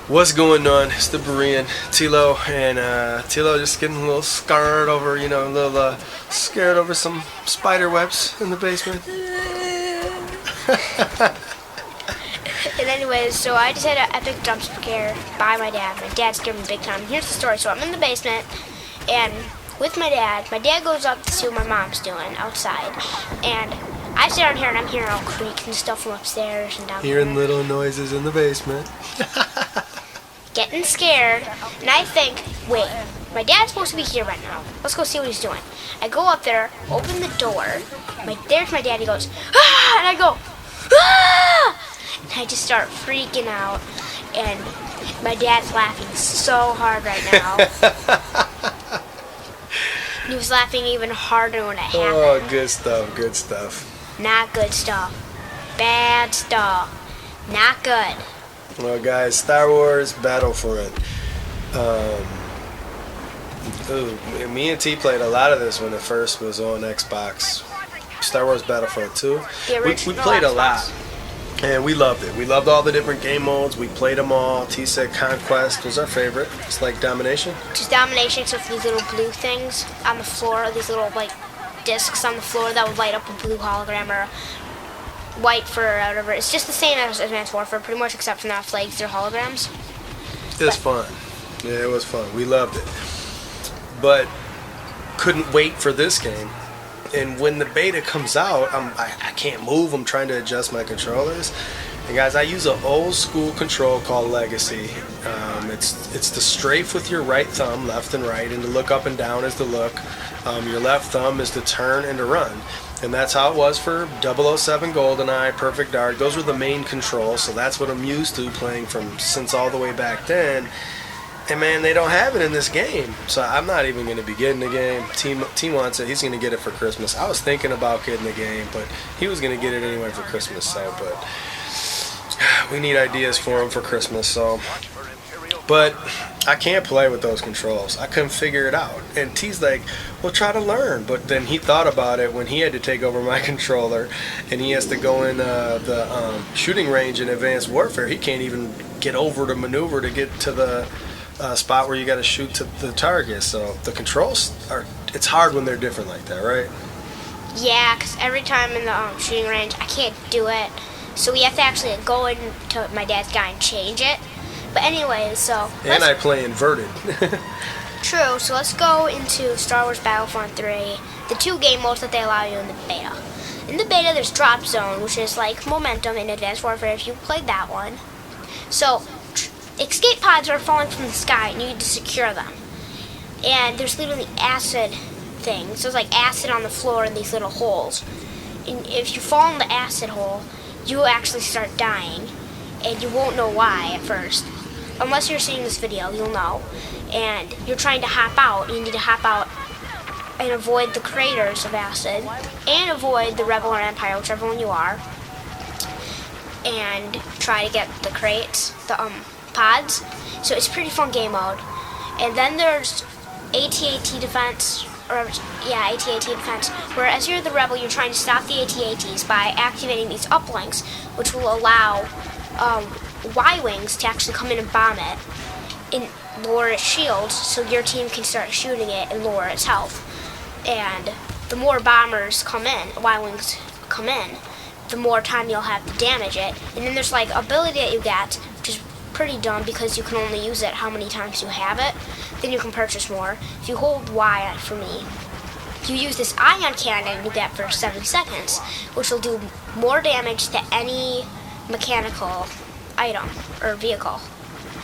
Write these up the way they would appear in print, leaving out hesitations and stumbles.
What's going on? It's the Berean, Tilo, and Tilo just getting a little scared over, a little scared over some spider webs in the basement. And anyways, so I just had an epic jump scare by my dad. My dad scared me big time. Here's the story. So I'm in the basement, and with my dad goes up to see what my mom's doing outside. And I sit down here, and I'm hearing all creaks and stuff from upstairs and down Hearing there. little noises in the basement. Getting scared, and I think, wait, my dad's supposed to be here right now. Let's go see what he's doing. I go up there, open the door. There's my dad. He goes, ah! And I go, ah! And I just start freaking out, and my dad's laughing so hard right now. He was laughing even harder when it happened. Oh, good stuff, good stuff. Not good stuff. Bad stuff. Not good. Well, guys, Star Wars Battlefront. Me and T played a lot of this when it first was on Xbox. Star Wars Battlefront 2. We played a lot, and we loved it. We loved all the different game modes. We played them all. T said Conquest was our favorite. It's like Domination. Just Domination, except for these little blue things on the floor. These little, discs on the floor that would light up a blue hologram or white for whatever. It's just the same as Advanced Warfare, pretty much, except for not flags, they're holograms. It was fun. Yeah, it was fun. We loved it. But couldn't wait for this game. And when the beta comes out, I can't move. I'm trying to adjust my controllers. And guys, I use an old school control called Legacy. It's the strafe with your right thumb, left and right, and the look up and down is the look. Your left thumb is to turn and to run. And that's how it was for 007 GoldenEye, Perfect Dark. Those were the main controls, so that's what I'm used to playing since all the way back then. And man, they don't have it in this game, so I'm not even going to be getting the game. Team wants it. He's going to get it for Christmas. I was thinking about getting the game, but he was going to get it anyway for Christmas. So, but we need ideas for him for Christmas. So, but I can't play with those controls. I couldn't figure it out. And T's like, well, try to learn. But then he thought about it when he had to take over my controller, and he has to go in the shooting range in Advanced Warfare. He can't even get over to maneuver to get to the spot where you got to shoot to the target. So the controls it's hard when they're different like that, right? Yeah, because every time in the shooting range, I can't do it. So we have to actually go into my dad's guy and change it. But anyways, so... And I play inverted. True, so let's go into Star Wars Battlefront 3, the two game modes that they allow you in the beta. In the beta, there's Drop Zone, which is like Momentum in Advanced Warfare, if you played that one. So, escape pods are falling from the sky, and you need to secure them. And there's literally acid things. So there's like acid on the floor in these little holes. And if you fall in the acid hole, you will actually start dying. And you won't know why at first. Unless you're seeing this video, you'll know. And you're trying to hop out. You need to hop out and avoid the craters of acid. And avoid the Rebel or Empire, whichever one you are. And try to get the crates, the pods. So it's a pretty fun game mode. And then there's AT-AT defense, AT-AT defense, where as you're the rebel, you're trying to stop the AT-ATs by activating these uplinks, which will allow Y-Wings to actually come in and bomb it and lower its shields so your team can start shooting it and lower its health. And the more bombers come in, Y-Wings come in, the more time you'll have to damage it. And then there's like ability that you get, which is pretty dumb because you can only use it how many times you have it. Then you can purchase more. If you hold Y for me, you use this ion cannon you get for 7 seconds, which will do more damage to any mechanical item or vehicle.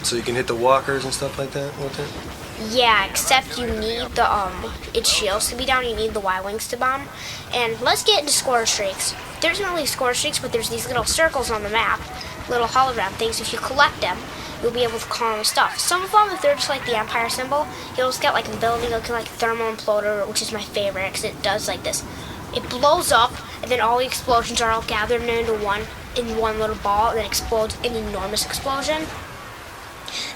So you can hit the walkers and stuff like that with it? Yeah, except you need the its shields to be down. You need the Y-Wings to bomb. And let's get into score streaks. There's not really score streaks, but there's these little circles on the map, little hologram things. If you collect them, you'll be able to call them stuff. Some of them, if they're just like the Empire symbol, you'll just get like an ability looking like Thermal Imploder, which is my favorite because it does like this. It blows up, and then all the explosions are all gathered into one little ball, and then explodes an enormous explosion.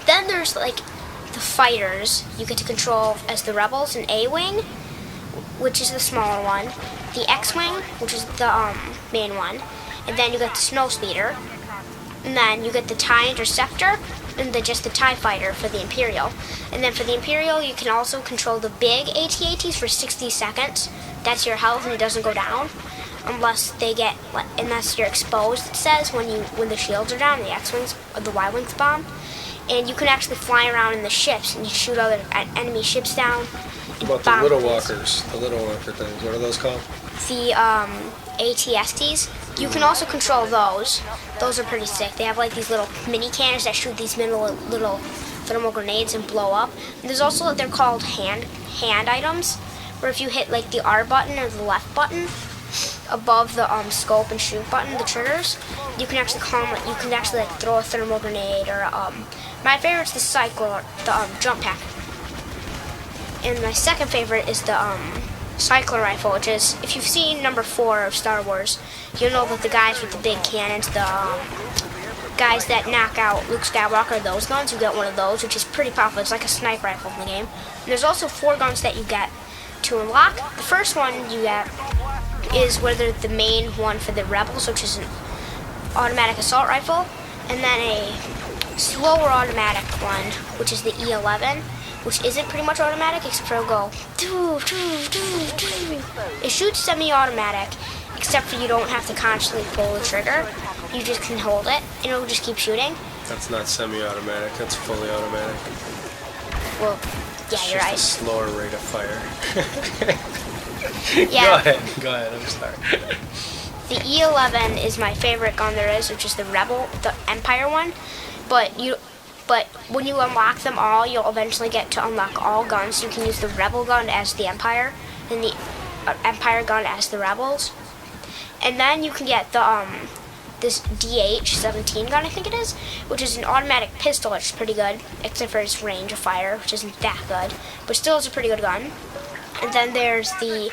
Then there's like the fighters you get to control as the rebels, an A-Wing, which is the smaller one, the X-Wing, which is the main one, and then you got the Snowspeeder, And then you get the TIE Interceptor and just the TIE Fighter for the Imperial. And then for the Imperial, you can also control the big AT-ATs for 60 seconds. That's your health, and it doesn't go down unless you're exposed. It says when the shields are down, the X-wings or the Y-wings bomb, and you can actually fly around in the ships and you shoot other enemy ships down. What about the little walkers? The little walker things. What are those called? The ATSTs. You can also control those. Those are pretty sick. They have like these little mini cannons that shoot these little thermal grenades and blow up. And there's also what they're called hand items, where if you hit like the R button or the left button above the scope and shoot button, the triggers, you can actually like throw a thermal grenade or my favorite's the the jump pack. And my second favorite is the cycler rifle, which is, if you've seen number 4 of Star Wars, you'll know that the guys with the big cannons, the guys that knock out Luke Skywalker, those guns, you get one of those, which is pretty powerful. It's like a sniper rifle in the game. And there's also 4 guns that you get to unlock. The first one you get is whether the main one for the Rebels, which is an automatic assault rifle, and then a slower automatic one, which is the E11, which isn't pretty much automatic, except for it'll go doo, doo, doo, doo. It shoots semi-automatic, except for you don't have to constantly pull the trigger. You just can hold it, and it'll just keep shooting. That's not semi-automatic. That's fully automatic. Well, yeah, you're right. It's just a slower rate of fire. Yeah. Go ahead. I'm sorry. The E11 is my favorite gun there is, which is the Empire one. But when you unlock them all, you'll eventually get to unlock all guns. You can use the Rebel gun as the Empire, and the Empire gun as the Rebels. And then you can get the this DH-17 gun, I think it is, which is an automatic pistol, which is pretty good, except for its range of fire, which isn't that good, but still is a pretty good gun. And then there's I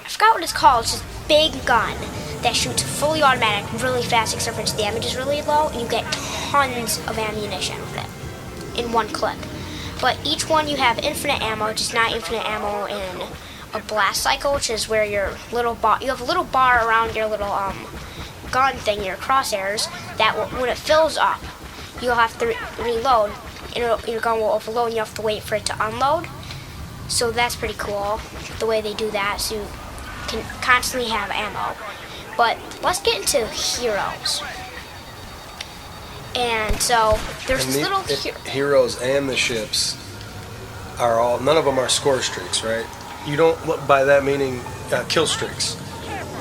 forgot what it's called, it's this big gun that shoots fully automatic, really fast, except for its damage is really low, and you get tons of ammunition with it in one clip. But each one you have infinite ammo, just not infinite ammo in a blast cycle, which is where you have a little bar around your little gun thing, your crosshairs, that when it fills up, you'll have to reload, and your gun will overload, and you have to wait for it to unload. So that's pretty cool, the way they do that, so you can constantly have ammo. But let's get into heroes. And so there's this little heroes and the ships are all, none of them are score streaks, right? You don't, by that meaning kill streaks.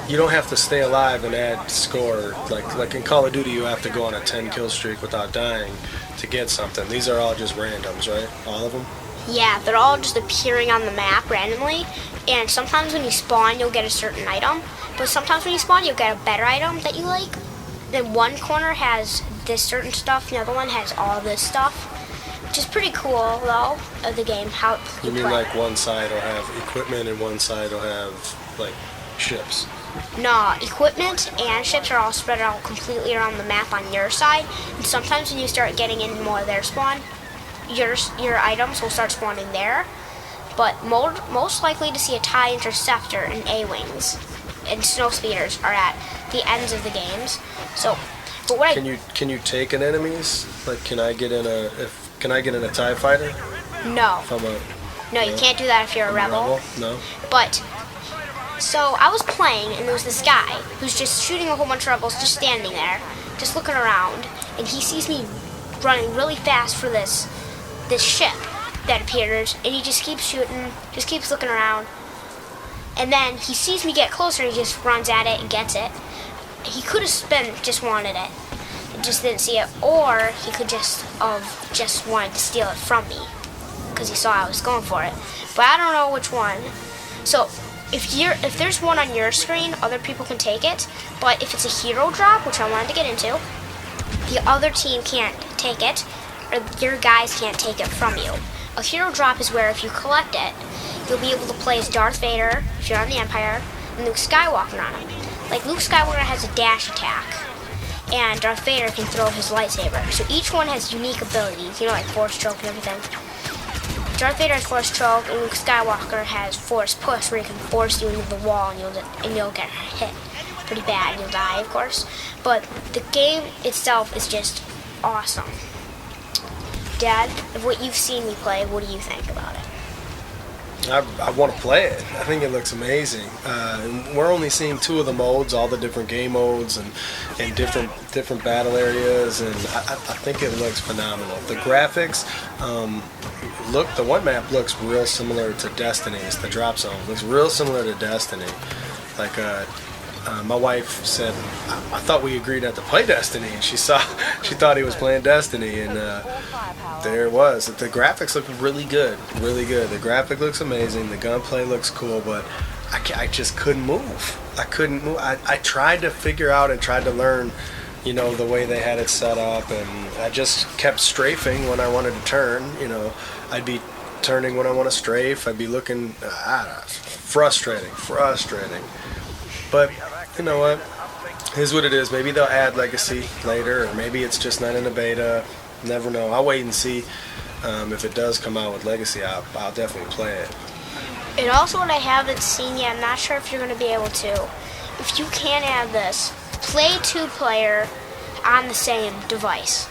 You don't have to stay alive and add score. Like in Call of Duty, you have to go on a 10 kill streak without dying to get something. These are all just randoms, right? All of them? Yeah, they're all just appearing on the map randomly. And sometimes when you spawn, you'll get a certain item. But sometimes when you spawn, you'll get a better item that you like. Then one corner has this certain stuff, the other one has all this stuff. Which is pretty cool, though, of the game. How you mean like one side will have equipment and one side will have, like, ships? No, equipment and ships are all spread out completely around the map on your side. And sometimes when you start getting into more of their spawn, your items will start spawning there. But most likely to see a TIE Interceptor and A-Wings and Snow Speeders are at the ends of the games. So, but what can you take an enemy's? Like, can I get in a TIE Fighter? No. No, you can't do that if you're a rebel. No. But so I was playing, and there was this guy who's just shooting a whole bunch of rebels, just standing there, just looking around, and he sees me running really fast for this ship that appears, and he just keeps shooting, just keeps looking around, and then he sees me get closer, and he just runs at it and gets it. He could have just wanted it, and just didn't see it, or he could just wanted to steal it from me, because he saw I was going for it. But I don't know which one. So if there's one on your screen, other people can take it. But if it's a hero drop, which I wanted to get into, the other team can't take it, or your guys can't take it from you. A hero drop is where if you collect it, you'll be able to play as Darth Vader, if you're on the Empire, and Luke Skywalker on him. Like, Luke Skywalker has a dash attack, and Darth Vader can throw his lightsaber. So each one has unique abilities, like Force Choke and everything. Darth Vader has Force Choke, and Luke Skywalker has Force Push, where he can force you into the wall and you'll get hit. pretty bad and you'll die, of course. But the game itself is just awesome. Dad, of what you've seen me play, what do you think about it? I want to play it. I think it looks amazing. And we're only seeing 2 of the modes, all the different game modes and different battle areas, and I think it looks phenomenal. The graphics, the one map looks real similar to Destiny. It's the drop zone. Looks real similar to Destiny. Like my wife said, I thought we agreed not to play Destiny, and she thought he was playing Destiny, and there it was. The graphics look really good, really good. The graphic looks amazing. The gunplay looks cool, but I just couldn't move. I couldn't move. I tried to figure out and tried to learn, the way they had it set up, and I just kept strafing when I wanted to turn. I'd be turning when I want to strafe. I'd be looking, frustrating. But you know what? Here's what it is. Maybe they'll add Legacy later, or maybe it's just not in the beta. Never know. I'll wait and see. If it does come out with Legacy, I'll definitely play it. And also what I haven't seen yet, I'm not sure if you're going to be able to. If you can add this, play 2-player on the same device,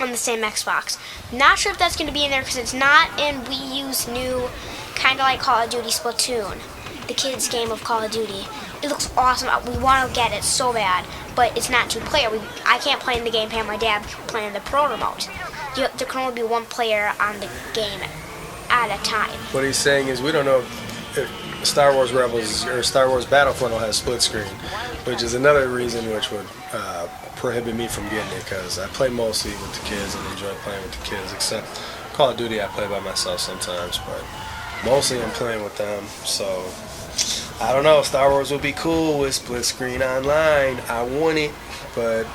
on the same Xbox. Not sure if that's going to be in there because it's not in Wii U's new, kind of like Call of Duty Splatoon, the kids' game of Call of Duty. It looks awesome. We want to get it so bad, but it's not 2-player. I can't play in the gamepad. My dad can play in the Pro Remote. There can only be 1 player on the game at a time. What he's saying is we don't know if Star Wars Rebels or Star Wars Battlefront will have split screen, which is another reason which would prohibit me from getting it, because I play mostly with the kids and enjoy playing with the kids, except Call of Duty I play by myself sometimes, but mostly I'm playing with them. So I don't know, Star Wars would be cool with split screen online. I want it, but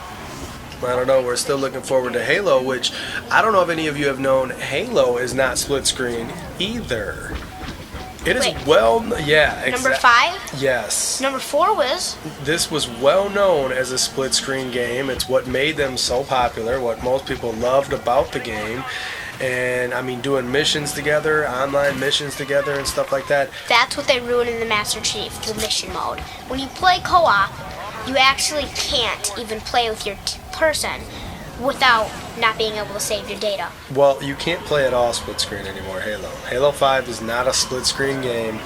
I don't know. We're still looking forward to Halo, which I don't know if any of you have known, Halo is not split screen either. It is exactly. Number 5? Yes. Number 4 was? This was well known as a split screen game. It's what made them so popular, what most people loved about the game. And I mean, doing missions together, online missions together and stuff like that. That's what they ruined in the Master Chief, the mission mode. When you play co-op, you actually can't even play with your person without not being able to save your data. Well, you can't play at all split screen anymore, Halo. Halo 5 is not a split screen game.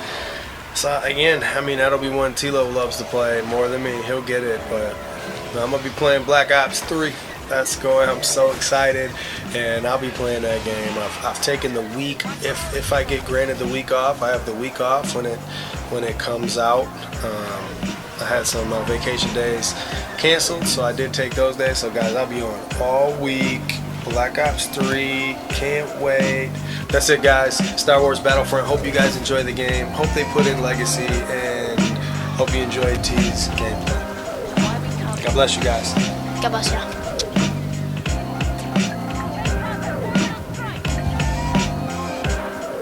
So again, I mean, that'll be one Tilo loves to play more than me. He'll get it, but I'm going to be playing Black Ops 3. That's going. I'm so excited, and I'll be playing that game. I've taken the week. If I get granted the week off, I have the week off when it comes out. I had some vacation days canceled, so I did take those days. So guys, I'll be on all week. Black Ops 3, can't wait. That's it, guys. Star Wars Battlefront. Hope you guys enjoy the game. Hope they put in Legacy, and hope you enjoy T's gameplay. God bless you guys. God bless you.